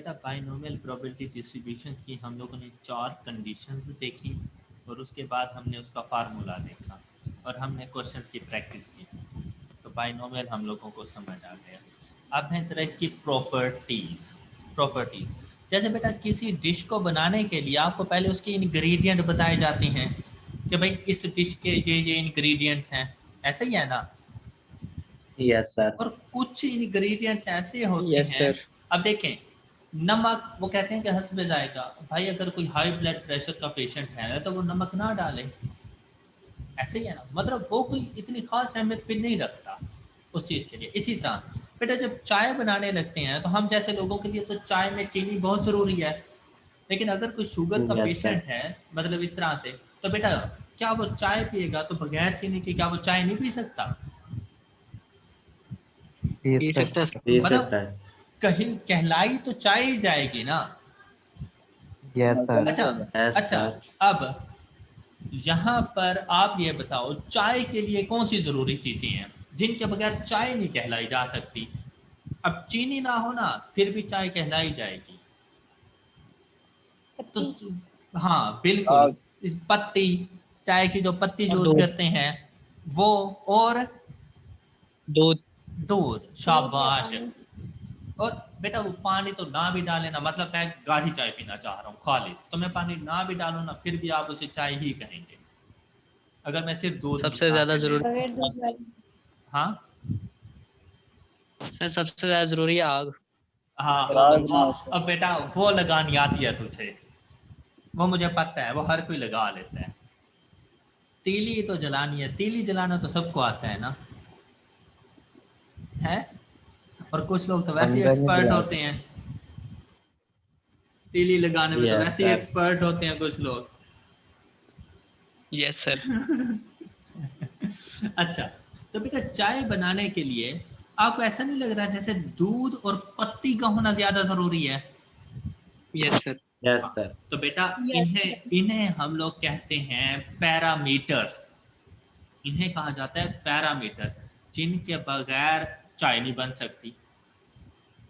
बेटा binomial probability distributions की हम लोगों ने 4 कंडीशंस देखी और उसके बाद हमने उसका फार्मूला देखा और हमने क्वेश्चंस की प्रैक्टिस की, तो बाइनोमियल हम लोगों को समझ आ गया। अब है ज़रा इसकी प्रॉपर्टीज़। जैसे बेटा किसी डिश को बनाने के लिए आपको पहले उसके इंग्रेडिएंट बताए जाते हैं कि भाई इस डिश के ये इंग्रेडिएंट्स हैं, ऐसे ही है ना। Yes sir. और कुछ इंग्रेडिएंट्स ऐसे होते यस हैं, सर। अब देखें नमक, वो कहते हैं कि हस्बे जायका, भाई अगर कोई हाई ब्लड प्रेशर का पेशेंट है तो वो नमक ना डाले, ऐसे ही है ना, मतलब वो कोई इतनी खास अहमियत भी नहीं रखता उस चीज़ के लिए। इसी तरह बेटा जब चाय बनाने लगते हैं तो हम जैसे लोगों के लिए तो चाय में चीनी बहुत ज़रूरी है, लेकिन अगर कोई शुगर का यस सर। पेशेंट है मतलब इस तरह से, तो बेटा क्या वो चाय पिएगा तो बगैर चीनी के क्या वो चाय नहीं पी सकता? पी सकता पी सर। मतलब सकता है। कहीं कहलाई तो चाय ही जाएगी ना। Yes sir. अच्छा यस अच्छा, सर। अब यहाँ पर आप ये बताओ चाय के लिए कौन सी ज़रूरी चीज़ें हैं जिनके बगैर चाय नहीं कहलाई जा सकती? अब चीनी ना हो ना फिर भी चाय कहलाई जाएगी। तो हाँ बिल्कुल, इस पत्ती, चाय की जो पत्ती और यूज दूध। करते हैं वो, और दूध। दूध, शाबाश। और बेटा वो पानी तो ना भी डाले ना, मतलब मैं गाढ़ी चाय पीना चाह रहा हूँ खालिस, तो मैं पानी ना भी डालूँ ना फिर भी आप उसे चाय ही कहेंगे अगर मैं सिर्फ दूध सबसे मिला ज्यादा के जरूरी दूं। हाँ सर, सबसे ज्यादा जरूरी है आग। हाँ हाँ वाह, अब बेटा वो लगानी आती है तुझे, वो मुझे पता है, वो हर कोई लगा लेता है। तीली तो जलानी है, तीली जलाना तो सबको आता है ना, है। और कुछ लोग तो वैसे ही बंदर नहीं एक्सपर्ट होते बुलाते। हैं, तीली लगाने में तो यस वैसे ही सर। एक्सपर्ट होते हैं कुछ लोग। Yes sir. अच्छा, तो बेटा चाय बनाने के लिए आपको ऐसा नहीं लग रहा जैसे दूध और पत्ती का होना ज्यादा जरूरी है? Yes sir. यस हाँ, सर। तो बेटा इन्हें इन्हें हम लोग कहते हैं पैरामीटर्स। इन्हें कहा जाता है पैरामीटर, जिनके बगैर चाय नहीं बन सकती।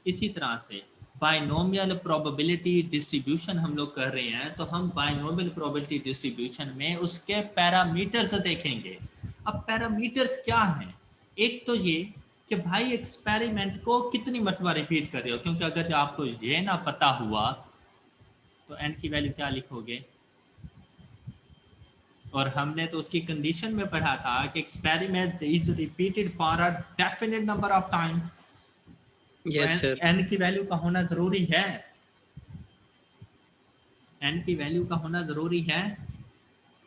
इसी तरह से बाइनोमियल प्रोबेबिलिटी डिस्ट्रीब्यूशन हम लोग कर रहे हैं, तो हम बाइनोमियल प्रोबेबिलिटी डिस्ट्रीब्यूशन में उसके पैरामीटर्स देखेंगे। अब पैरामीटर्स क्या हैं? एक तो ये कि भाई एक्सपेरिमेंट को कितनी मरतबा रिपीट कर रहे हो, क्योंकि अगर आपको ये ना पता हुआ तो एन की वैल्यू क्या लिखोगे? और हमने तो उसकी कंडीशन में पढ़ा था कि experiment is repeated for a definite number of time, तो यस सर। एन की वैल्यू का होना जरूरी है, एन की वैल्यू का होना ज़रूरी है,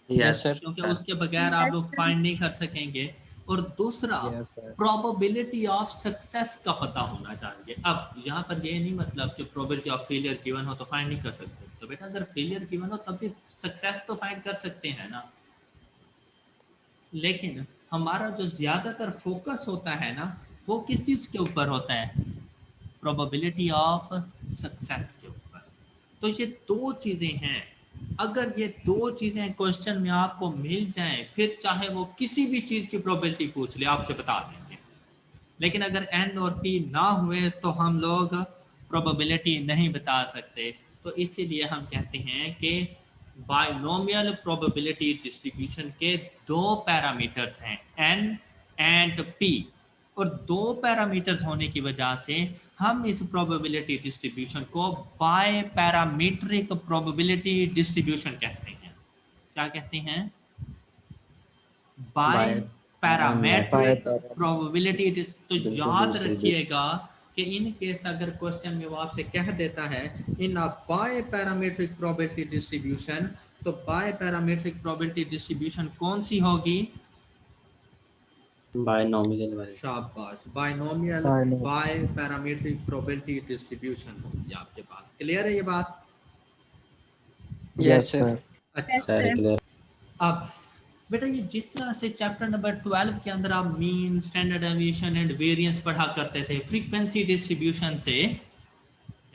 यस यस सर। क्योंकि सर। उसके बगैर आप लोग फाइंड नहीं कर सकेंगे। और दूसरा yes sir. Probability of success का पता होना चाहिए। अब यहाँ पर ये नहीं मतलब कि प्रोबेबिलिटी ऑफ फेलियर गिवन हो तो फाइंड नहीं कर सकते, तो बेटा अगर फेलियर गिवन हो तब भी सक्सेस तो फाइंड कर सकते हैं ना। लेकिन हमारा जो ज़्यादातर फोकस होता है ना वो किस चीज़ के ऊपर होता है? प्रोबेबिलिटी ऑफ सक्सेस के ऊपर। तो ये दो चीज़ें हैं, अगर ये दो चीज़ें क्वेश्चन में आपको मिल जाएं फिर चाहे वो किसी भी चीज़ की प्रोबेबिलिटी पूछ ले आपसे बता देंगे। लेकिन अगर एन और पी ना हुए तो हम लोग प्रोबेबिलिटी नहीं बता सकते। तो इसीलिए हम कहते हैं कि बाइनोमियल प्रोबेबिलिटी डिस्ट्रीब्यूशन के दो पैरामीटर्स हैं, एन एंड पी। और दो पैरामीटर्स होने की वजह से हम इस प्रोबेबिलिटी डिस्ट्रीब्यूशन को बाय पैरामीट्रिक प्रोबेबिलिटी डिस्ट्रीब्यूशन कहते हैं। क्या कहते हैं? Bi bi parametric parametric probability. तो याद डिस्ट्रीब्यूशन। रखिएगा कि इन केस अगर क्वेश्चन में वो आपसे कह देता है in a bi parametric probability distribution, तो बाय पैरामीट्रिक प्रोबेबिलिटी डिस्ट्रीब्यूशन कौन सी होगी? बायनोमियल वाली। शाबाश, binomial bi parametric probability distribution होगी आपके पास। क्लियर है ये बात? Yes yes sir. सर। अच्छा, सर क्लियर। अब बेटा ये जिस तरह से चैप्टर नंबर 12 के अंदर आप mean, standard deviation and variance पढ़ा करते थे फ्रीक्वेंसी डिस्ट्रीब्यूशन से,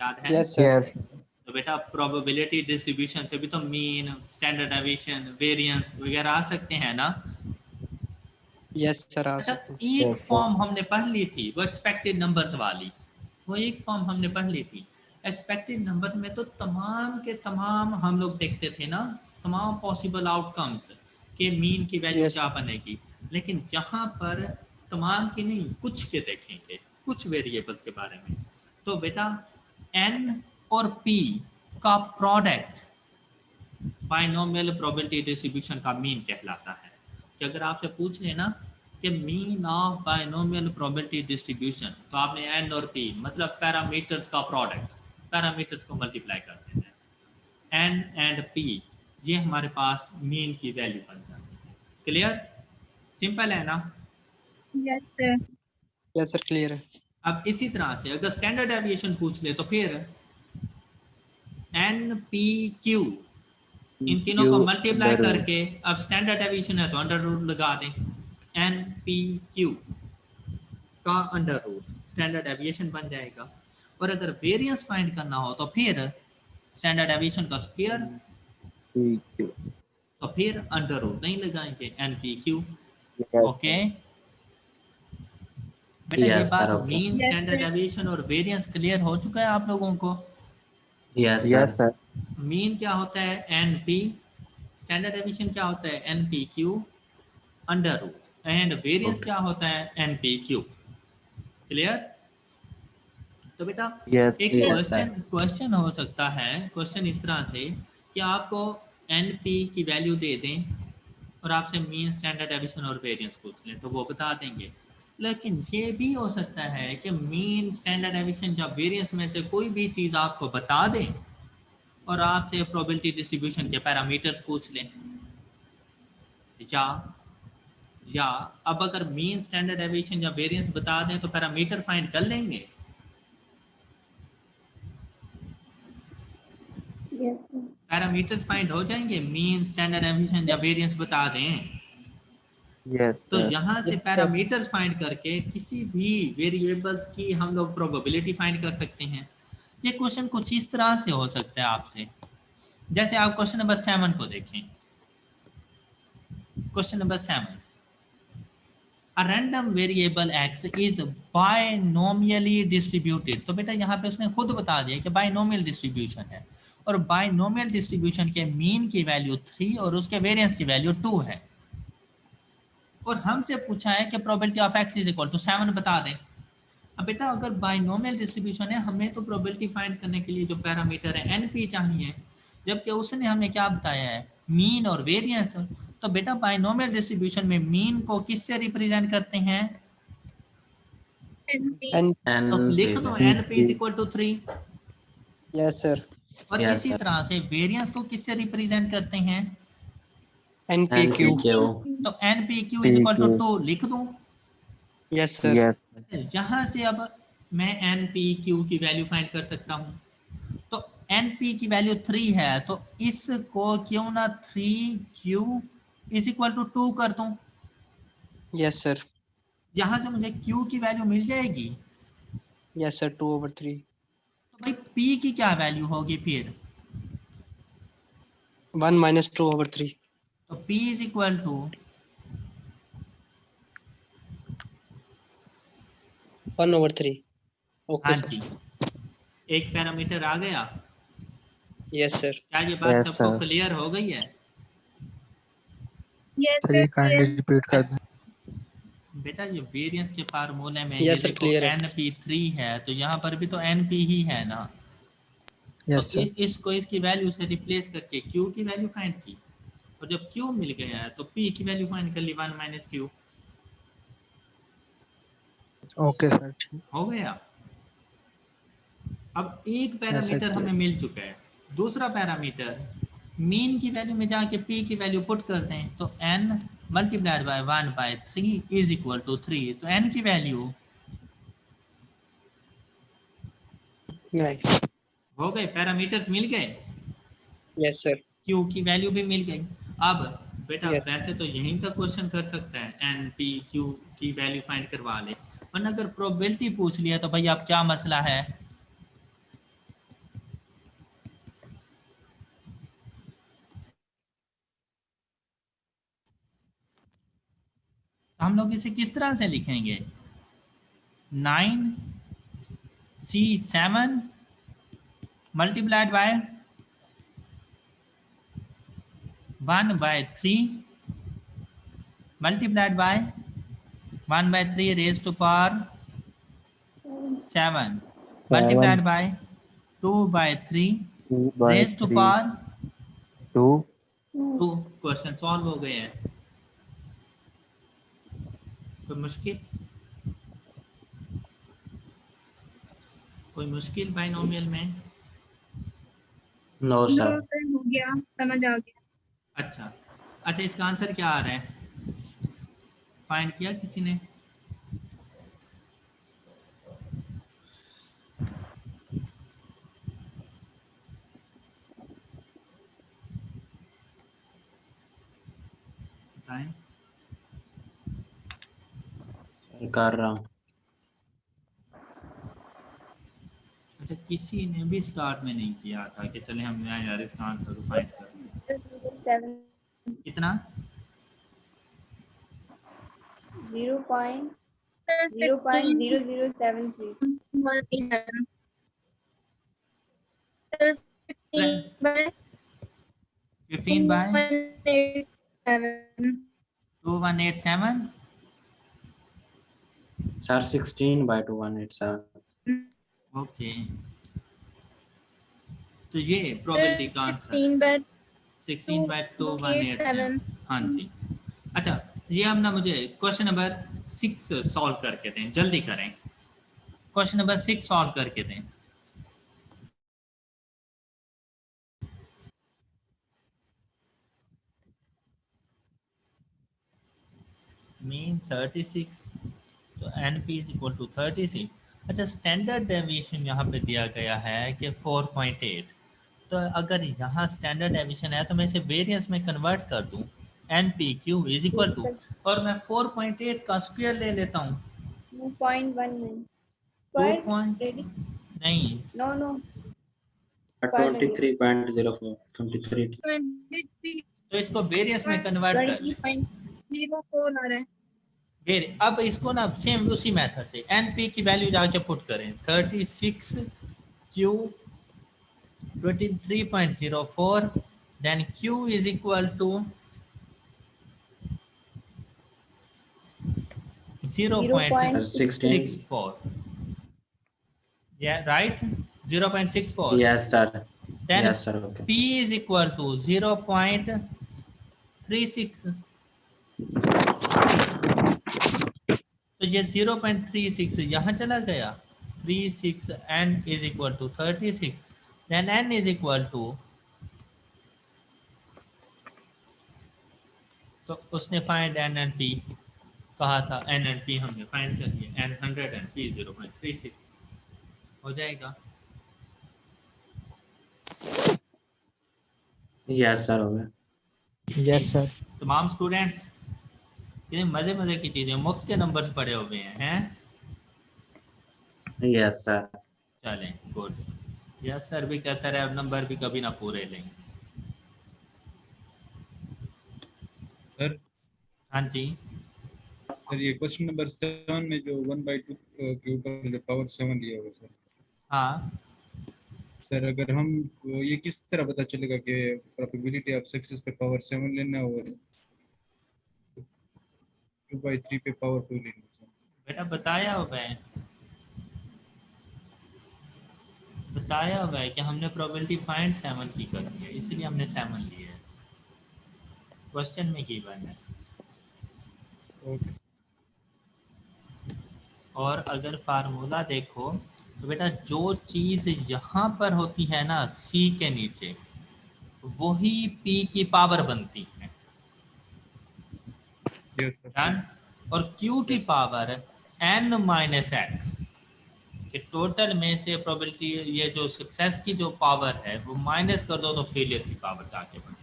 याद है? Yes sir. यस। तो बेटा प्रोबेबिलिटी डिस्ट्रीब्यूशन से भी तो मीन, स्टैंडर्ड डेविएशन, वेरिएंस वगैरह आ सकते हैं ना। यस सर, आ अच्छा, सकते हैं। एक यस सर। फॉर्म हमने पढ़ ली थी वो एक्सपेक्टेड नंबर्स वाली, वो एक फॉर्म हमने पढ़ ली थी। एक्सपेक्टेड नंबर में तो तमाम के तमाम हम लोग देखते थे ना, तमाम पॉसिबल आउटकम्स के मीन की वैल्यू Yes. क्या बनेगी, लेकिन यहाँ पर तमाम की नहीं, कुछ के देखेंगे, कुछ वेरिएबल्स के बारे में। तो बेटा n और p का प्रोडक्ट बाइनोमियल प्रोबेबिलिटी डिस्ट्रीब्यूशन का मीन कहलाता है। कि अगर आपसे पूछ लेना कि mean of binomial probability distribution, तो आपने n और p मतलब पैरामीटर्स का प्रोडक्ट, पैरामीटर्स को मल्टीप्लाई करते हैं, n एंड p, ये हमारे पास मीन की वैल्यू बन जाती है। क्लियर, सिंपल है ना। Yes, sir. Yes, sir. Clear है। अब इसी तरह से अगर स्टैंडर्ड डेविएशन पूछ ले तो फिर एन पी क्यू, इन तीनों को मल्टीप्लाई करके, अब स्टैंडर्ड डेविएशन है तो अंडर रूट लगा दें, एन पी क्यू का अंडर रूट स्टैंडर्ड डेविएशन बन जाएगा। और अगर वेरिएंस फाइंड करना हो तो फिर स्टैंडर्ड डेविएशन का स्क्वायर, तो फिर अंडर रूट नहीं लगाएंगे, एन पी क्यू। ओके बेटा, ये Yes, बात sir, okay. Mean, Yes, standard sir. Deviation और वेरिएंस क्लियर हो चुका है आप लोगों को। Yes, Yes, sir. sir. Mean क्या होता है, एन पी, स्टैंडर्ड डेविएशन क्या होता है, n p q under root, and variance Okay. क्या होता है, एन पी क्यू। क्लियर। तो बेटा Yes. एक Yes, sir. क्वेश्चन हो सकता है, क्वेश्चन इस तरह से कि आपको एन पी की वैल्यू दे दें और आपसे मीन, स्टैंडर्ड डेविएशन और वेरिएंस पूछ लें तो वो बता देंगे। लेकिन ये भी हो सकता है कि मीन, स्टैंडर्ड डेविएशन या वेरिएंस में से कोई भी चीज़ आपको बता दें और आपसे प्रोबेबिलिटी डिस्ट्रीब्यूशन के पैरामीटर्स पूछ लें, या अब अगर मीन, स्टैंडर्ड डेविएशन या वेरिएंस बता दें तो पैरामीटर फाइंड कर लेंगे। Yes, sir. पैरामीटर्स फाइंड हो जाएंगे, मीन, स्टैंडर्ड डेविएशन या वेरिएंस बता दें Yes, तो sir. यहाँ से Yes, sir. पैरामीटर्स फाइंड करके किसी भी वेरिएबल्स की हम लोग प्रोबेबिलिटी फाइंड कर सकते हैं। ये क्वेश्चन कुछ इस तरह से हो सकता है आपसे, जैसे आप क्वेश्चन नंबर 7 को देखें। Question number 7, A random variable x is binomially distributed। तो बेटा यहाँ पे उसने खुद बता दिया कि बाइनोमियल डिस्ट्रीब्यूशन है और बाइनोमियल डिस्ट्रीब्यूशन के मीन की वैल्यू 3 और उसके वेरिएंस की वैल्यू 2 है, और हमसे पूछा है कि probability of x is equal to 7 बता दें। अब बेटा अगर बाइनोमियल डिस्ट्रीब्यूशन है, हमें तो प्रोबेबिलिटी फाइंड करने के लिए जो पैरामीटर है np चाहिए, जबकि उसने हमें क्या बताया है, मीन और वेरिएंस। तो बेटा बाइनोमियल डिस्ट्रीब्यूशन में मीन को किससे रिप्रेजेंट करते हैं, NP. And And तो लिख दो variance. np is equal to 3। yes, sir. और Yes, इसी sir. तरह से वेरिएंस को किससे रिप्रेजेंट करते हैं, NPQ. NPQ. तो npq इज इक्वल टू 2 लिख दो। Yes, sir. Yes. यहाँ से अब मैं npq की वैल्यू फाइंड कर सकता हूँ। तो np की वैल्यू 3 है, तो इसको क्यों ना 3q इज इक्वल टू 2 कर दूं। Yes, sir. यहाँ से मुझे q की वैल्यू मिल जाएगी। Yes, sir. 2/3. तो भाई p की क्या वैल्यू होगी फिर, 1 minus 2/3. तो p is equal to 1/3. Okay, हाँ sir. जी, एक पैरामीटर आ गया। Yes, sir. क्या ये बात Yes, सबको sir. क्लियर हो गई है। Yes, sir sir. ये काइंडली Clear. रिपीट कर दें। बेटा ये वेरिएंस के फार्मूले में ये Yes, sir, देखो clear है। np3 है, तो यहाँ पर भी तो np ही है ना। यस तो सर। इसको इसकी वैल्यू से रिप्लेस करके q की वैल्यू फाइंड की, और जब q मिल गया है तो p की वैल्यू फाइंड कर ली, 1 माइनस q। ओके सर ठीक। हो गया। अब एक Yes, पैरामीटर sir, हमें मिल चुका है, दूसरा पैरामीटर मीन की वैल्यू में जाके p की वैल्यू पुट कर दें, तो n multiplied by 1/3 is equal to 3। तो n की वैल्यू Right. हो गए, पैरामीटर्स मिल गए, Yes, sir. q की वैल्यू भी मिल गई। अब बेटा Yes. वैसे तो यहीं तक क्वेश्चन कर सकता है, n p q की वैल्यू फाइंड करवा ले, वरना अगर प्रोबेबिलिटी पूछ लिया तो भाई अब क्या मसला है, हम लोग इसे किस तरह से लिखेंगे, 9 c 7 multiplied by 1/3 multiplied by 1/3 raised to power 7 multiplied by 2/3 raised to 2/3 power 2 2। Question solve हो गए हैं। कोई मुश्किल बाइनोमियल में? No no sir. सर हो गया, समझ आ गया। अच्छा अच्छा, इसका आंसर क्या आ रहा है? फाइंड किया किसी ने? बताएं। कर रहा हूँ। अच्छा, किसी ने भी स्टार्ट में नहीं किया था कि चले हम यहाँ यार इसका आंसर फाइंड कर लें। कितना? 0.0073। 15 by 2187। सर 16/2187। ओके, तो ये प्रोबेबिलिटी का आंसर 16/2187। हाँ जी। अच्छा, ये हम ना मुझे क्वेश्चन नंबर 6 सॉल्व करके दें, जल्दी करें। क्वेश्चन नंबर 6 सॉल्व करके दें। मीन 36, तो NP इज इक्वल टू 36। अच्छा, स्टैंडर्ड डेविएशन यहाँ पे दिया गया है कि 4.8। तो अगर यहाँ स्टैंडर्ड डेविएशन है तो मैं इसे वेरिएंस में कन्वर्ट कर दूँ, NPQ इज इक्वल टू, और मैं 4.8 का स्क्वायर ले लेता हूँ। 2.19 नहीं, नो 23.04 23। तो इसको वेरिएंस में कन्वर्ट कर ले। 20.04 आ रहा है। फिर अब इसको ना सेम उसी मेथड से NP की वैल्यू जाके पुट करें। 36Q 23.04, then Q is equal to 0.64। Yeah, right? 0.64। Yes sir. Then yes sir. Okay. P is equal to 0.36। तो ये 0.36 यहाँ चला गया, 36 n is equal to 36, then n is equal to, तो उसने फाइंड n and p कहा था, n and p हमने फाइंड कर लिया, n 100 and p 0.36 हो जाएगा। यस सर हो गया। Yes sir. तमाम स्टूडेंट्स, ये मजे मजे की चीजें, मुफ्त के नंबर्स पड़े हुए हैं। Yes sir. चलें, गुड। यस सर भी कहता रहे, अब नंबर भी कभी ना पूरे लेंगे। सर हाँ जी सर, ये क्वेश्चन नंबर 7 में जो 1/2 के ऊपर जो पावर 7 दिया हुआ है सर, हाँ, सर अगर हम ये किस तरह पता चलेगा कि प्रोबेबिलिटी ऑफ सक्सेस पे पावर 7 लेना और 2/3 पे पावर 2 लेना सर? बेटा बताया होगा है, बताया हुआ है कि हमने प्रोबेबिलिटी फाइंड 7 की करनी है, इसलिए हमने 7 लिया है, क्वेश्चन में की बन है। ओके। और अगर फार्मूला देखो तो बेटा जो चीज़ यहाँ पर होती है ना C के नीचे, वही P की पावर बनती है, यस सर। डन। और Q की पावर n माइनस एक्स, कि टोटल में से प्रोबेबिलिटी, ये जो सक्सेस की जो पावर है वो माइनस कर दो तो फेलियर की पावर जाके बनेगी।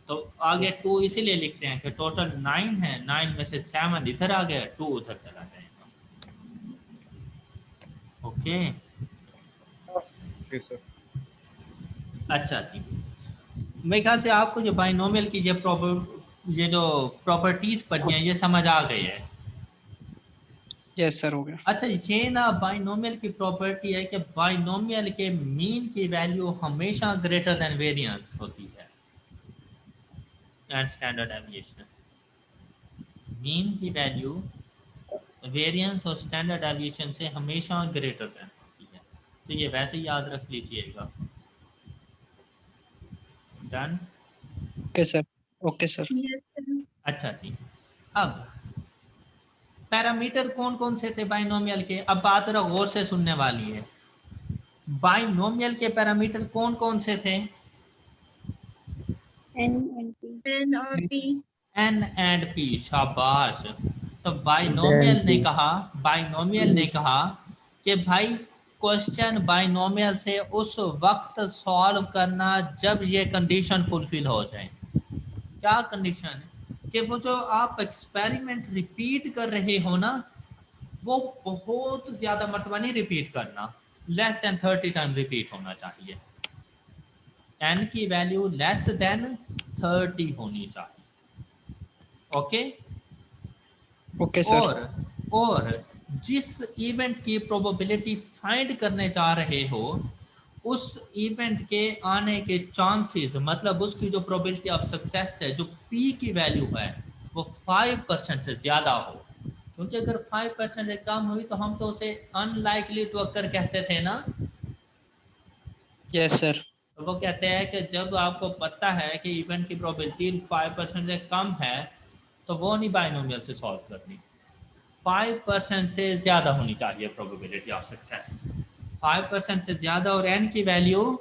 तो आगे 2 इसीलिए लिखते हैं कि टोटल 9 है, 9 में से 7 इधर आ गया, 2 उधर चला जाएगा। Okay okay sir. अच्छा जी, मेरे ख्याल से आपको जो बाइनोमियल की ये जो प्रॉपर्टीज पढ़ी हैं ये समझ आ गई है। यस सर हो गया। अच्छा, ये ना बाइनोमियल की प्रॉपर्टी है कि बाइनोमियल के मीन की वैल्यू हमेशा ग्रेटर देन वेरिएंस होती है एंड स्टैंडर्ड डेविएशन। मीन की वैल्यू वेरिएंस और स्टैंडर्ड डेविएशन से हमेशा ग्रेटर देन होती है, तो ये वैसे याद रख लीजिएगा। Done. Okay sir. Okay sir. Yes, sir. अच्छा जी, अब पैरामीटर कौन कौन से थे बाइनोमियल के? अब बात जरा गौर से सुनने वाली है। बाइनोमियल के पैरामीटर कौन कौन से थे? N और P. एन एंड पी, शाबाश। तो बाइनोमियल ने कहा, बाइनोमियल ने कहा कि भाई क्वेश्चन बाइनोमियल से उस वक्त सॉल्व करना जब ये कंडीशन फुलफिल हो जाए। क्या कंडीशन? कि वो जो आप एक्सपेरिमेंट रिपीट कर रहे हो ना, वो बहुत ज्यादा मरतबा नहीं रिपीट करना, लेस देन 30 टाइम रिपीट होना चाहिए। n की वैल्यू लेस देन 30 होनी चाहिए। ओके। Okay sir. और जिस इवेंट की प्रोबेबिलिटी फाइंड करने जा रहे हो, उस इवेंट के आने के चांसेस, मतलब उसकी जो प्रोबेबिलिटी ऑफ सक्सेस है, जो p की वैल्यू है, वो 5% से ज़्यादा हो। क्योंकि अगर 5% से कम हुई तो हम तो उसे अनलाइकली टू अकर कहते थे ना। Yes sir. तो वो कहते हैं कि जब आपको पता है कि इवेंट की प्रोबेबिलिटी 5% से कम है, तो वो नहीं बाइनोमियल से सॉल्व करनी। 5% से ज़्यादा होनी चाहिए प्रोबेबिलिटी ऑफ सक्सेस, 5% से ज़्यादा, और n की वैल्यू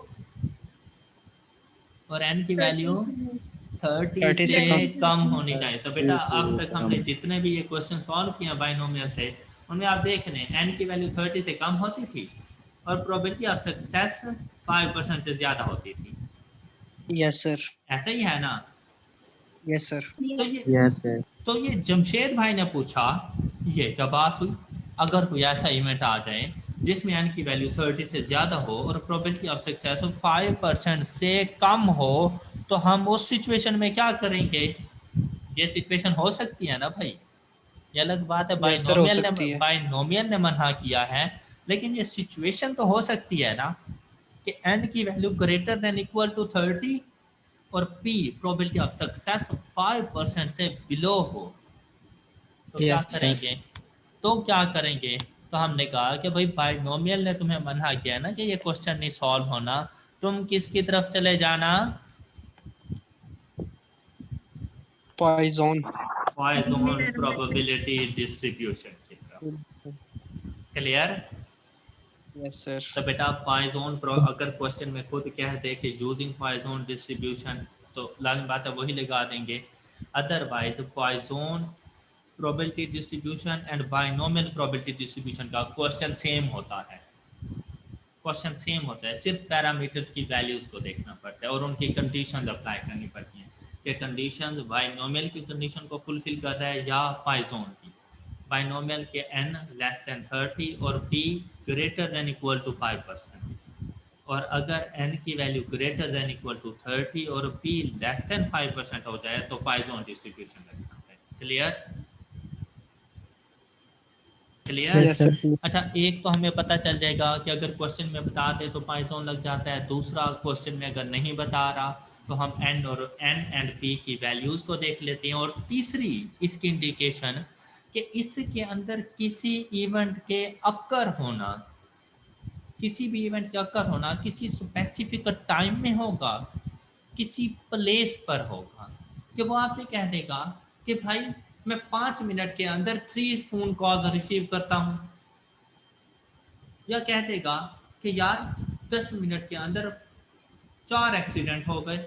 30 से कम होनी चाहिए। तो बेटा अब तक हमने जितने भी ये क्वेश्चन सॉल्व किए बाइनोमियल से, उनमें आप देख रहे हैं n की वैल्यू 30 से कम होती थी और प्रोबेबिलिटी ऑफ सक्सेस 5% से ज़्यादा होती थी। Yes sir. ऐसा ही है ना? Yes sir. Yes sir. तो ये जमशेद भाई ने पूछा, ये क्या बात हुई? अगर कोई ऐसा इवेंट आ जाए जिसमें n की वैल्यू 30 से ज़्यादा हो और प्रोबेबिलिटी ऑफ सक्सेस 5% से कम हो, तो हम उस सिचुएशन में क्या करेंगे? ये सिचुएशन हो सकती है ना भाई, ये अलग बात है Yes, sir, हो सकती है। बाइनोमियल ने मना किया है, लेकिन ये सिचुएशन तो हो सकती है ना कि n की value greater than equal to 30 और p प्रोबेबिलिटी ऑफ सक्सेस 5% से बिलो हो। तो क्या Yes, sir. करेंगे? तो हमने कहा कि भाई बाइनोमियल ने तुम्हें मना किया ना कि ये क्वेश्चन नहीं सॉल्व होना, तुम किसकी तरफ चले जाना? पॉइजन। पॉइजन प्रोबेबिलिटी डिस्ट्रीब्यूशन की तरफ। क्लियर? Yes sir. तो बेटा पॉइजन अगर क्वेश्चन में खुद कह दे कि यूजिंग पॉइजन डिस्ट्रीब्यूशन, तो लाजिम बात है वही लगा देंगे। Otherwise Poisson probability distribution and binomial probability distribution का क्वेश्चन सेम होता है, सिर्फ पैरामीटर्स की वैल्यूज को देखना पड़ता है और उनकी कंडीशंस अप्लाई करनी पड़ती हैं कि कंडीशंस बाइनोमियल की कंडीशन को फुलफिल कर रहा है या पॉइजन की। बाइनोमियल के n लेस देन 30 और p greater than equal to 5%, और अगर n की value greater than equal to 30 और p लेस देन 5% हो जाए तो पॉइजन डिस्ट्रीब्यूशन लग जाता है। क्लियर? Yes sir. अच्छा, एक तो हमें पता चल जाएगा कि अगर क्वेश्चन में बता दे तो पॉइजन लग जाता है। दूसरा, क्वेश्चन में अगर नहीं बता रहा तो हम n एंड p की वैल्यूज को देख लेते हैं। और तीसरी इसकी इंडिकेशन कि इसके अंदर किसी इवेंट के अक्कर होना, किसी भी इवेंट के अक्कर होना किसी स्पेसिफिक टाइम में होगा, किसी प्लेस पर होगा, कि वो आपसे कह देगा कि भाई मैं 5 मिनट के अंदर 3 फोन कॉल रिसीव करता हूं, या कह देगा कि यार 10 मिनट के अंदर 4 एक्सीडेंट हो गए,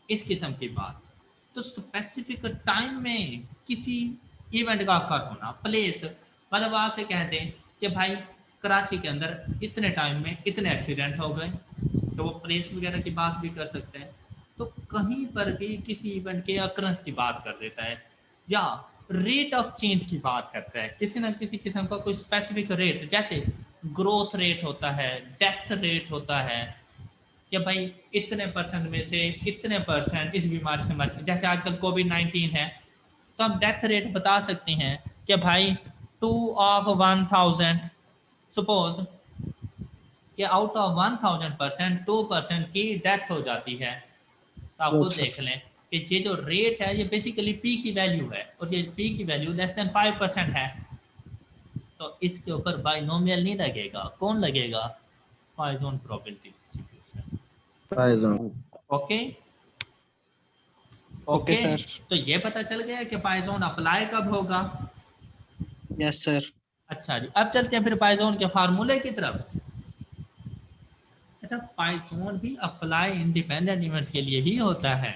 इस किस्म की बात। तो स्पेसिफिक टाइम में किसी इवेंट का अक्कर होना, प्लेस, मतलब आपसे कह दें कि भाई कराची के अंदर इतने टाइम में इतने एक्सीडेंट हो गए, तो वो प्लेस वगैरह की बात भी कर सकते हैं। तो कहीं पर भी किसी इवेंट के अक्रंस की बात कर देता है, या रेट ऑफ चेंज की बात करता है, किसी ना किसी किस्म का कोई स्पेसिफिक रेट, जैसे ग्रोथ रेट होता है, डेथ रेट होता है, कि भाई इतने % में से इतने % इस बीमारी से मर, जैसे आजकल कोविड-19 है, तो हम डेथ रेट बता सकते हैं कि भाई 2 of 1000, सपोज कि आउट ऑफ 1000% 2% की डेथ हो जाती है, तो आप खुद अच्छा। देख लें कि ये जो रेट है ये बेसिकली पी की वैल्यू है और ये पी की वैल्यू लेस देन 5% है, तो इसके ऊपर बाइनोमियल नहीं लगेगा, कौन लगेगा? Poisson probability distribution. Poison. Okay okay sir. तो ये पता चल गया कि पॉइसन अप्लाई कब होगा। Yes sir. अच्छा जी, अब चलते हैं फिर पॉइसन के फार्मूले की तरफ। अच्छा, पॉइसन भी अप्लाई इंडिपेंडेंट इवेंट्स के लिए ही होता है।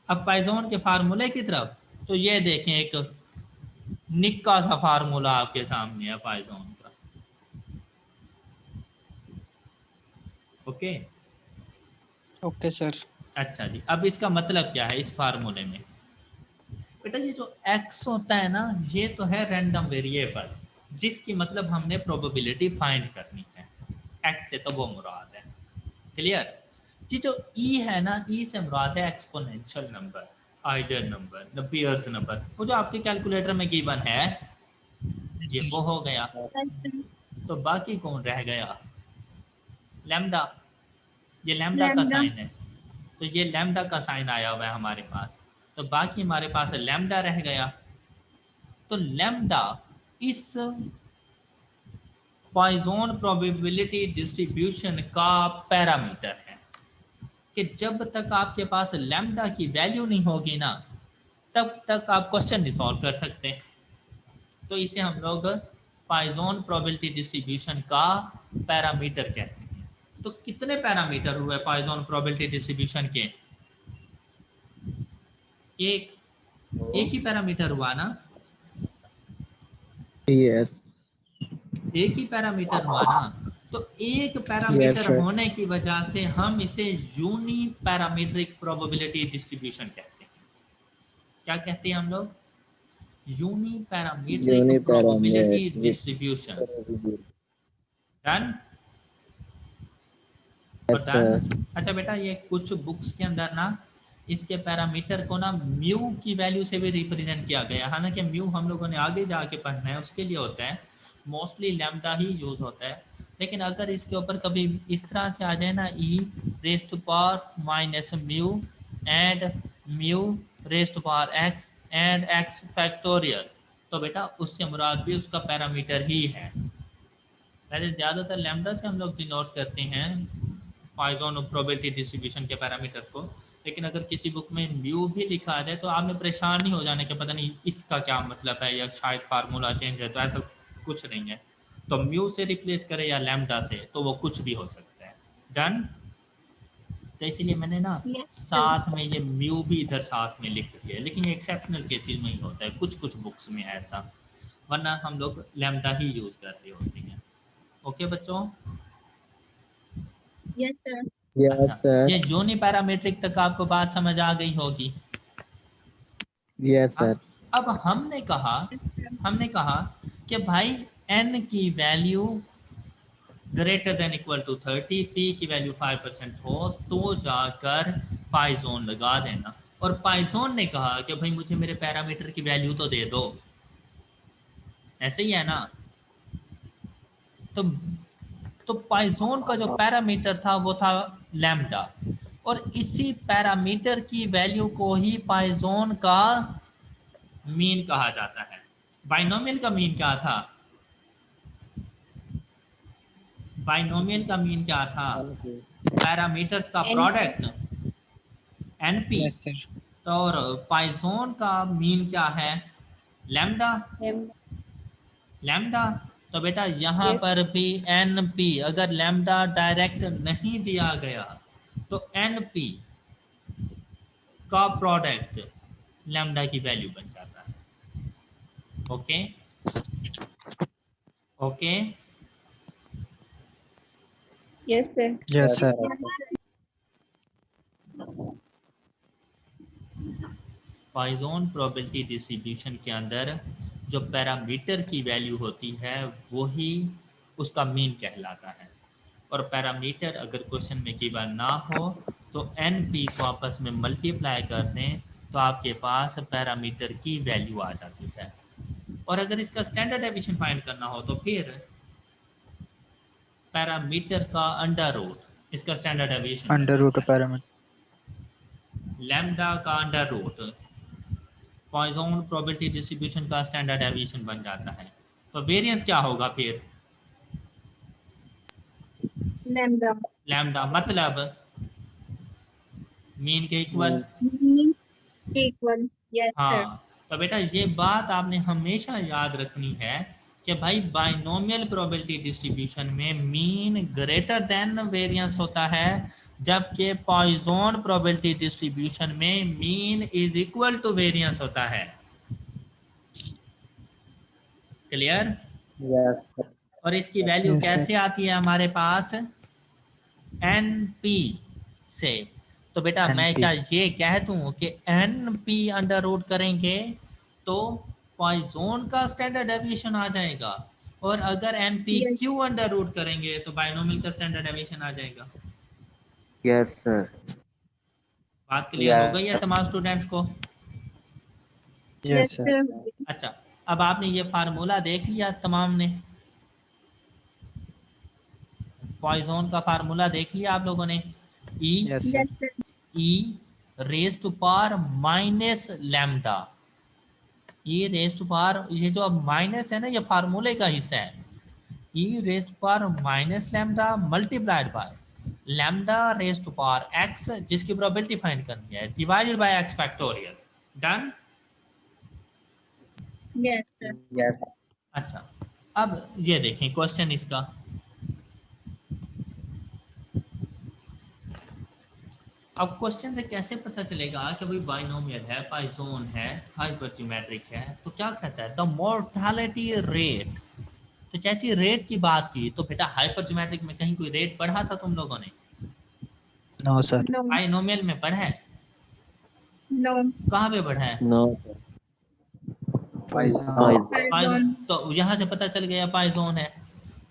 अब पॉइसन के फार्मूले की तरफ, तो ये देखें एक निक्का सा फार्मूला आपके सामने है पॉइसन का। Okay okay sir. अच्छा जी, अब इसका मतलब क्या है इस फार्मूले में? बेटा ये जो x होता है ना, ये तो है रैंडम वेरिएबल, जिसकी मतलब हमने प्रोबेबिलिटी फाइंड करनी है। x से तो वो मुराद है, क्लियर? ये जो e है ना, e से मुराद है exponential number, ideal number, the Pierce number, वो जो आपके कैलकुलेटर में गिवन है, ये वो हो गया। तो बाकी कौन रह गया? लैम्डा। ये लैम्डा का लैम्डा। साइन है, तो ये लैम्डा का साइन आया हुआ है हमारे पास, तो बाकी हमारे पास लैम्डा रह गया। तो लैम्डा इस पॉइसन प्रोबेबिलिटी डिस्ट्रीब्यूशन का पैरामीटर है कि जब तक आपके पास लैम्डा की वैल्यू नहीं होगी ना, तब तक आप क्वेश्चन नहीं सॉल्व कर सकते। तो इसे हम लोग पॉइसन प्रोबेबिलिटी डिस्ट्रीब्यूशन का पैरामीटर कहते हैं। तो कितने पैरामीटर हुए पॉइसन प्रोबेबिलिटी डिस्ट्रीब्यूशन के? एक ही पैरामीटर हुआ ना, Yes. एक ही पैरामीटर हुआ ना। तो एक Yes, पैरामीटर sir. होने की वजह से हम इसे यूनी पैरामीट्रिक प्रोबेबिलिटी डिस्ट्रीब्यूशन कहते हैं। क्या कहते हैं हम लोग? Uni parametric probability distribution. Done? Yes, sir. अच्छा बेटा, ये कुछ बुक्स के अंदर ना इसके पैरामीटर को ना म्यू की वैल्यू से भी रिप्रेजेंट किया गया, हालांकि म्यू हम लोगों ने आगे जाके पढ़ना है, उसके लिए होता है मोस्टली लैम्डा ही यूज होता है। लेकिन अगर इसके ऊपर कभी इस तरह से आ जाए ना, e raise to power minus mu and mu raise to power x and x factorial, तो बेटा उससे मुराद भी उसका पैरामीटर ही है। वैसे ज़्यादातर लैम्डा से हम लोग डिनोट करते हैं पॉइसन प्रोबेबिलिटी डिस्ट्रीब्यूशन के पैरामीटर को, लेकिन अगर किसी बुक में म्यू भी लिखा है तो आपने परेशान नहीं हो जाने के पता नहीं इसका क्या मतलब है या शायद फार्मूला चेंज है, तो ऐसा कुछ नहीं है। तो म्यू से रिप्लेस करें या लैम्डा से, तो वो कुछ भी हो सकता है। डन? तो इसीलिए मैंने ना साथ में ये म्यू भी इधर साथ में लिख दिया, लेकिन ये एक्सेप्शनल केसेस में ही होता है, कुछ कुछ बुक्स में ऐसा, वरना हम लोग लैम्डा ही यूज कर रहे होते हैं। ओके बच्चों? Yes, sir. Yes, अच्छा, sir. ये यूनी पैरामीट्रिक तक आपको बात समझ आ गई होगी। Yes, sir. अब हमने कहा कि भाई n की value greater than equal to 30, p की वैल्यू 5% हो तो जाकर पॉइसन लगा देना। और पॉइसन ने कहा कि भाई मुझे मेरे पैरामीटर की वैल्यू तो दे दो, ऐसे ही है ना। तो पॉइसन का जो पैरामीटर था वो था लैम्डा, और इसी पैरामीटर की वैल्यू को ही पॉइसन का मीन कहा जाता है। बाइनोमियल का मीन क्या था? बाइनोमियल का मीन क्या था? पैरामीटर्स का प्रोडक्ट, एनपी। Yes sir. तो और पॉइसन का मीन क्या है? लैम्डा। लैम्डा। तो बेटा यहाँ पर भी एनपी, अगर लैम्डा डायरेक्ट नहीं दिया गया तो एनपी का प्रोडक्ट लैम्डा की वैल्यू बन जाता है। Okay okay Yes, sir. Yes, sir. Poisson probability distribution के अंदर जो पैरामीटर की वैल्यू होती है वही उसका मीन कहलाता है, और पैरामीटर अगर क्वेश्चन में गिवन ना हो तो एन पी को आपस में मल्टीप्लाई कर दें तो आपके पास पैरामीटर की वैल्यू आ जाती है। और अगर इसका स्टैंडर्ड डेविएशन फाइंड करना हो तो फिर पैरामीटर का अंडर रूट, इसका standard deviation under root parameter. Lambda का under root Poisson probability distribution का स्टैंडर्ड डेविएशन बन जाता है। तो वेरिएंस क्या होगा फिर? lambda लैम्डा मतलब मीन के equal. mean equal. Yes sir. हाँ, तो बेटा ये बात आपने हमेशा याद रखनी है कि भाई बाइनोमियल प्रोबेबिलिटी डिस्ट्रीब्यूशन में मीन ग्रेटर देन वेरिएंस होता है, जबकि पॉइसन प्रोबेबिलिटी डिस्ट्रीब्यूशन में mean is equal to variance होता है। क्लियर? Yes, sir. और इसकी वैल्यू Yes, sir. कैसे आती है हमारे पास? NP से। तो बेटा मैं NP. क्या ये कह दूं कि NP अंडर रूट करेंगे तो पॉइसन का स्टैंडर्ड डेविएशन आ जाएगा, और अगर NPQ Yes. अंडर रूट करेंगे तो बाइनोमियल का स्टैंडर्ड डेविएशन आ जाएगा। Yes, sir. बात क्लियर हो Yes, गई है sir. तमाम स्टूडेंट्स को? Yes, sir. अच्छा, अब आपने ये फार्मूला देख लिया तमाम ने, पॉइसन का फार्मूला देख लिया आप लोगों ने। E Yes, sir. Yes sir. E raise to power minus lambda, ये रेज टू पावर, ये जो अब माइनस है ना, ये फार्मूले का हिस्सा है। E raise to power minus lambda multiplied by lambda raise to power x, जिसकी प्रोबेबिलिटी फाइंड करनी है, divided by x factorial. Done? Yes sir. Yes, sir. अच्छा, अब ये देखें क्वेश्चन इसका। अब क्वेश्चन से कैसे पता चलेगा कि भाई बाइनोमियल है, पॉइसन है, हाइपरज्योमेट्रिक है? तो क्या कहता है? The mortality rate. तो जैसे रेट की बात की तो बेटा हाइपरज्योमेट्रिक में कहीं कोई रेट पढ़ा था तुम लोगों ने? No, sir. No. बाइनोमियल में पढ़ा है? No. कहाँ पे पढ़ा है? No, sir. Poison. Poison. Poison. तो यहाँ से पता चल गया पॉइसन है।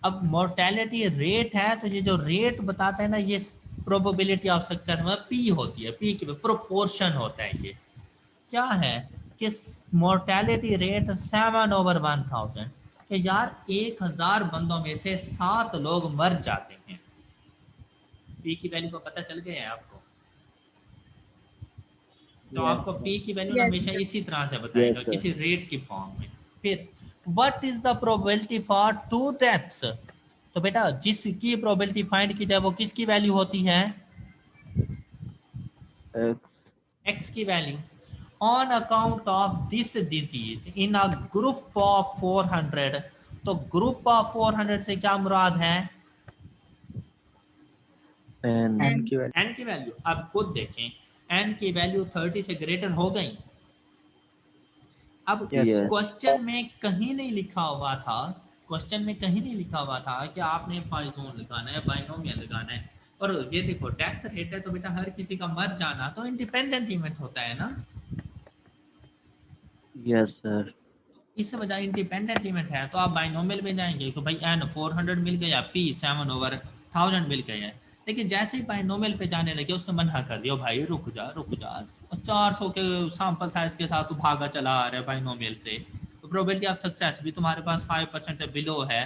अब मोर्टेलिटी रेट है, तो ये जो रेट बताता है ना, ये प्रोबेबिलिटी ऑफ सक्सेस में पी होती है, पी की प्रोपोर्शन होता है। ये क्या है कि मोर्टेलिटी रेट 7/1000, कि यार 1000 बंदों में से 7 लोग मर जाते हैं। पी की वैल्यू को पता चल गया है आपको? तो Yes, आपको sir. पी की वैल्यू Yes, हमेशा sir. इसी तरह से बताएगा, Yes, sir. किसी रेट की फॉर्म में। फिर what is the probability for 2 deaths? तो बेटा जिसकी प्रोबेबिलिटी फाइंड की जाए वो किसकी वैल्यू होती है? X. X की value. On account of this disease in a group of 400, तो ग्रुप ऑफ 400 से क्या मुराद है? N. N की वैल्यू. N की वैल्यू। अब खुद देखें, N की वैल्यू 30 से ग्रेटर हो गई। अब Yes, sir. क्वेश्चन में कहीं नहीं लिखा हुआ था, क्वेश्चन में कहीं नहीं लिखा हुआ था कि आपने पॉइसन लगाना है, बाइनोमियल लगाना है। और ये देखो डेथ रेट है, तो बेटा हर किसी का मर जाना तो इंडिपेंडेंट इवेंट होता है ना। Yes, sir. इस वजह इंडिपेंडेंट इवेंट है, तो आप बाइनोमियल में जाएंगे तो भाई N 400 मिल गया, P 7/1000 मिल गया। लेकिन जैसे ही बाइनोमियल पे जाने लगे उसने मना कर दिया, भाई रुक जा 400 के सैंपल साइज के साथ तो भागा चला आ रहा है बाइनोमियल से, तो प्रोबेबिलिटी ऑफ सक्सेस भी तुम्हारे पास 5% से बिलो है।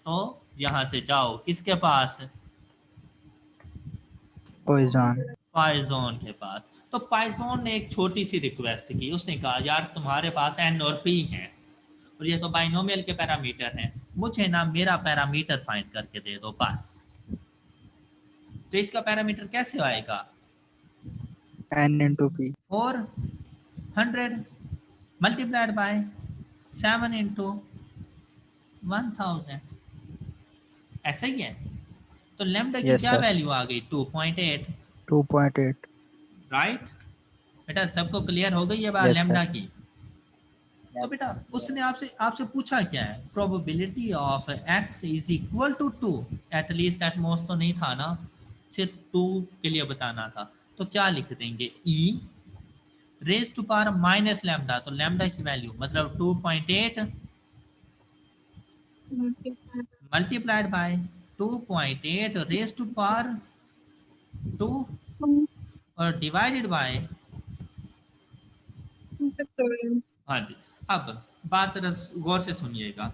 तो यहाँ से जाओ किसके पास? Poison. पॉइसन के पास। तो पॉइसन ने एक छोटी सी रिक्वेस्ट की, उसने कहा यार तुम्हारे पास N और P हैं और ये तो बाइनोमियल के पैरामीटर हैं, मुझे ना मेरा पैरामीटर फाइंड करके दे दो बस। तो इसका पैरामीटर कैसे आएगा? N into P. 400 multiplied by 7 into 1000, ऐसा ही है। तो लैम्डा की Yes, क्या sir. वैल्यू आ गई? 2.8, 2.8. राइट? बेटा सबको क्लियर हो गई ये बात Yes, sir. लैम्डा की? तो बेटा उसने आपसे पूछा क्या है? Probability of x is equal to 2, at least at most तो नहीं था ना, सिर्फ 2 के लिए बताना था। तो क्या लिख देंगे? E raise to power minus lambda, तो लैम्डा की वैल्यू मतलब 2.8 multiplied by 2.8 raise to power 2 और डिवाइडेड बाय, Factorial. हाँ जी। अब बात गौर से सुनिएगा।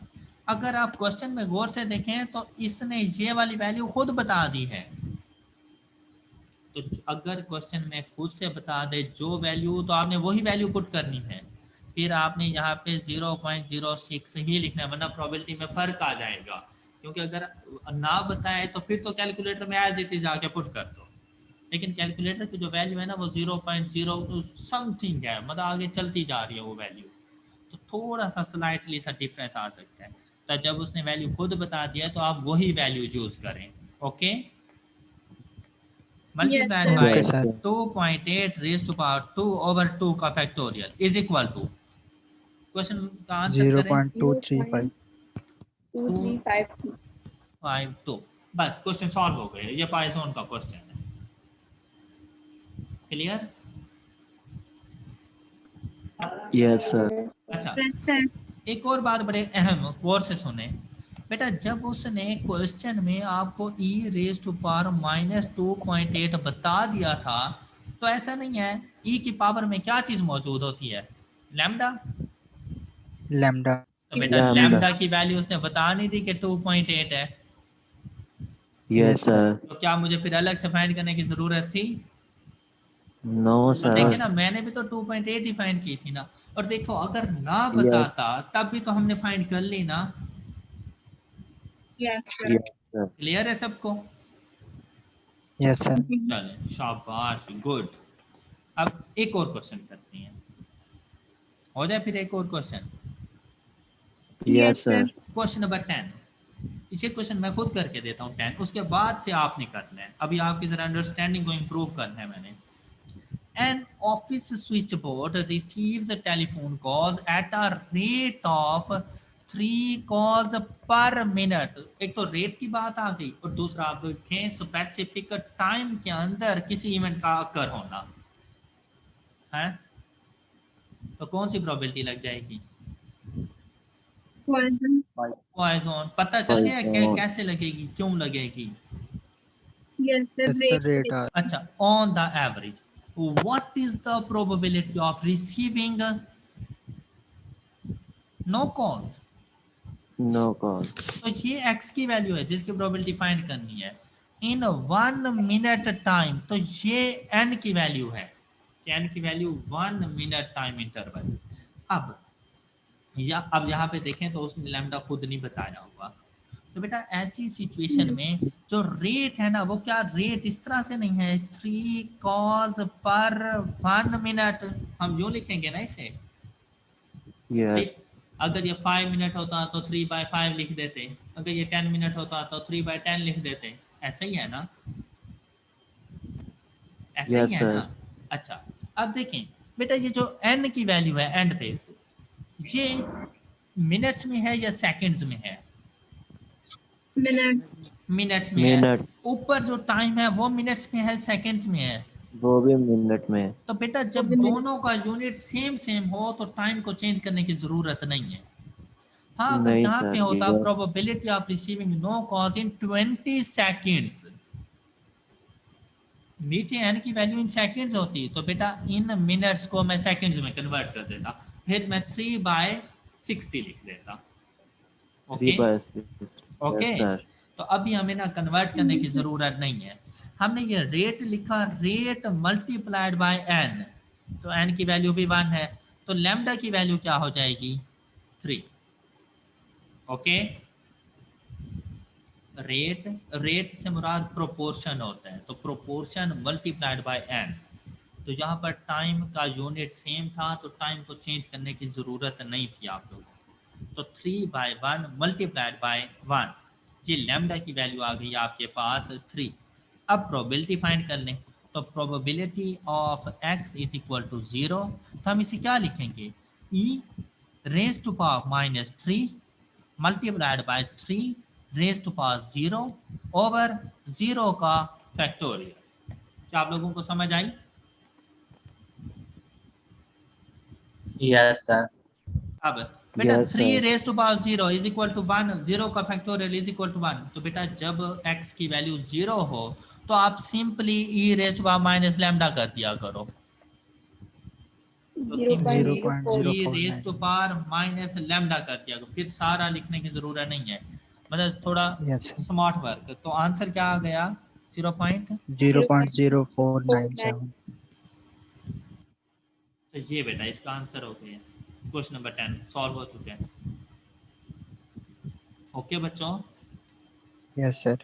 अगर आप क्वेश्चन में गौर से देखें तो इसने ये वाली वैल्यू खुद बता दी है। तो अगर क्वेश्चन में खुद से बता दे जो वैल्यू, तो आपने वही वैल्यू पुट करनी है। फिर आपने यहाँ पे 0.06 ही लिखना है, वरना प्रोबेबिलिटी में फर्क आ जाएगा। क्योंकि अगर ना बताए तो फिर तो कैलकुलेटर में एज इट इज आके पुट कर दो, लेकिन कैलकुलेटर की जो वैल्यू है ना वो 0.0 समथिंग है, मतलब आगे चलती जा रही है वो वैल्यू, तो थोड़ा सा स्लाइटली सा डिफरेंस आ सकता है। तो जब उसने वैल्यू खुद बता दिया तो आप वही वैल्यू यूज करें। Okay, multiplied sir. By Okay, sir. 2.8 raise to power 2 over 2 का factorial is equal to, question का आंसर करें 0.235. 2352. बस क्वेश्चन सॉल्व हो गया। ये पाइथन का क्वेश्चन है। क्लियर? Yes, sir. अच्छा, Yes, sir. एक और बात बड़े अहम गौर से सुने बेटा, जब उसने क्वेश्चन में आपको e रेज़ टू पावर -2.8 बता दिया था, तो ऐसा नहीं है e की पावर में क्या चीज मौजूद होती है? लैम्डा। Lambda. तो बेटा Lambda. लैम्डा की वैल्यू उसने बता नहीं दी कि 2.8 है, Yes, sir. तो क्या मुझे फिर अलग से फाइंड करने की जरूरत थी? No, तो देखिए sir. ना, मैंने भी तो 2.8 ही फाइंड की थी ना। और देखो अगर ना बताता तब भी तो हमने फाइंड कर ली ना। Yes, sir. Yes, sir. Clear है सबको? Yes, sir. चलें, शाबाश, गुड। अब एक और क्वेश्चन करते हैं, हो जाए फिर एक और question. Yes, sir. Question number 10, ये क्वेश्चन मैं खुद करके देता हूँ 10, उसके बाद से आपने करना है। अभी आपकी जरा अंडरस्टैंडिंग को इम्प्रूव करना है मैंने। An office switchboard receives telephone calls at a rate of 3 calls per minute। एक तो रेट की बात आ गई, और दूसरा आप देखें स्पेसिफिक टाइम के अंदर किसी इवेंट का अकर होना है, तो कौन सी प्रोबेबिलिटी लग जाएगी? Poison. पॉइजन। पता चल गया Poison. कैसे लगेगी, क्यों लगेगी? Yes, sir. Yes, sir. Rate. Rate. अच्छा, on the average what is the probability of receiving no calls? No call. तो ये x की वैल्यू है जिसकी प्रोबेबिलिटी फाइंड करनी है इन 1 मिनट टाइम, तो ये n की वैल्यू है, n की वैल्यू 1 मिनट टाइम इंटरवल। अब यहाँ पे देखें तो उसने लैम्डा खुद नहीं बताया हुआ, तो बेटा ऐसी सिचुएशन में जो रेट है ना, वो क्या रेट इस तरह से नहीं है 3 कॉल्स पर 1 मिनट, हम यूं लिखेंगे ना इसे। Yes. अगर ये 5 मिनट होता तो 3/5 लिख देते, अगर ये 10 मिनट होता तो 3/10 लिख देते, ऐसा ही है ना, ऐसा Yes, ही है sir. ना। अच्छा, अब देखें बेटा, ये जो n की वैल्यू है एंड पे, ये मिनट्स में है या सेकंड्स में है? Minute. मिनट्स में है। Minute. ऊपर जो टाइम है वो मिनट्स में है, सेकंड्स में है? वो भी मिनट में। तो बेटा जब दोनों का यूनिट सेम हो तो टाइम को चेंज करने की जरूरत नहीं है। हाँ, अगर नहीं यहाँ सर, पे होता ये- probability of receiving no calls in 20 seconds, नीचे n की वैल्यू इन सेकंड्स होती, तो बेटा इन मिनट्स को मैं सेकंड्स में कन्वर्ट कर देता, फिर मैं 3/60 लिख देता। ओके 3/6. Okay, Yes, sir. तो अभी हमें ना कन्वर्ट करने की जरूरत नहीं है। हमने ये रेट लिखा, रेट मल्टीप्लाइड बाय n, तो n की वैल्यू भी 1 है, तो लैम्डा की वैल्यू क्या हो जाएगी? 3। ओके, रेट से मुराद प्रोपोर्शन होता है, तो प्रोपोर्शन मल्टीप्लाइड बाय n, तो यहाँ पर टाइम का यूनिट सेम था तो टाइम को चेंज करने की ज़रूरत नहीं थी आप लोगों को, तो 3/1 मल्टीप्लाइड बाय 1, ये लैम्डा की वैल्यू आ गई आपके पास 3। अब प्रोबेबिलिटी फाइंड कर लें, तो probability of x is equal to 0, तो हम इसे क्या लिखेंगे? e raise to power -3 multiplied by 3 raise to power 0 over 0 का फैक्टोरियल। क्या आप लोगों को समझ आई? Yes, sir. अब बेटा Yes, 3 sir. Raise to power 0 is equal to 1, 0 का फैक्टोरियल इज इक्वल टू 1, तो बेटा जब x की वैल्यू 0 हो तो आप simply e raise to power minus lambda कर दिया करो। तो 0.049 e raise to power minus lambda कर दिया, फिर सारा लिखने की जरूरत नहीं है, मतलब थोड़ा Yes, sir. Smart work. तो आंसर क्या आ गया? 0.। 0.0497. तो ये बेटा इसका आंसर हो गया। क्वेश्चन नंबर 10 सॉल्व हो चुके हैं। ओके बच्चों, Yes, sir.